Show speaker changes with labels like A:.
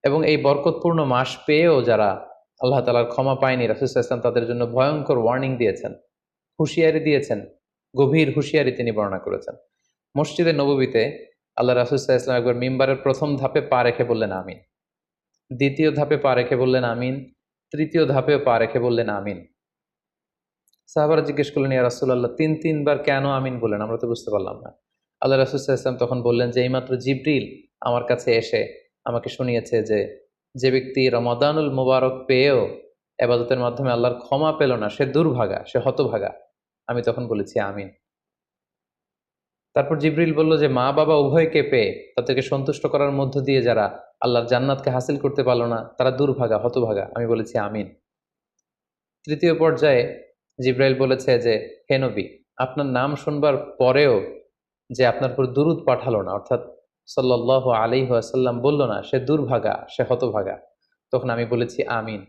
A: এবং এই বরকতপূর্ণ মাস পেয়েও যারা আল্লাহ তাআলার ক্ষমা পায়নি, রাসূল সাল্লাল্লাহু আলাইহি ওয়াসাল্লাম তাদের জন্য ভয়ঙ্কর ওয়ার্নিং দিয়েছেন, হুঁশিয়ারি দিয়েছেন, গভীর হুঁশিয়ারি তিনি বর্ণনা করেছেন। মসজিদে নববীতে আল্লাহ রাসূল সাল্লাল্লাহু আলাইহি ওয়াসাল্লাম একবার মিম্বারের প্রথম ধাপে পা রেখে বললেন আমিন, দ্বিতীয় ধাপে পা রেখে বললেন আমিন, তৃতীয় ধাপেও পা রেখে বললেন আমিন। সাহাবারা জিজ্ঞেস করলেন, ইয়া রাসূলুল্লাহ, তিনবার কেন আমিন বললেন? আমরা তো বুঝতে পারলাম না। আল্লাহ রাসূল সাল্লাল্লাহু আলাইহি ওয়াসাল্লাম তখন বললেন যে এইমাত্র জিবরিল আমার কাছে এসে আমাকে শুনিয়েছে যে যে ব্যক্তি রমাদানুল মুবারক পেয়েও এবাদতের মাধ্যমে আল্লাহর ক্ষমা পেল না, সে দুর্ভাগা, সে হতভাগা। আমি তখন বলেছি আমিন। তারপর জিবরিল বলল যে মা বাবা উভয়কে পেয়ে তাদেরকে সন্তুষ্ট করার মধ্য দিয়ে যারা আল্লাহর জান্নাতকে হাসিল করতে পারলো না, তারা দুর্ভাগা, হতভাগা। আমি বলেছি আমিন। তৃতীয় পর্যায়ে জিব্রাইল বলেছে যে হে নবী, আপনার নাম শুনবার পরেও যে আপনার উপর দুরূদ পাঠালো না, অর্থাৎ সাল্লাল্লাহু আলাইহি ওয়াসাল্লাম বলল না, সে দুর্ভাগা, সে হতভাগা। তখন আমি বলেছি আমিন।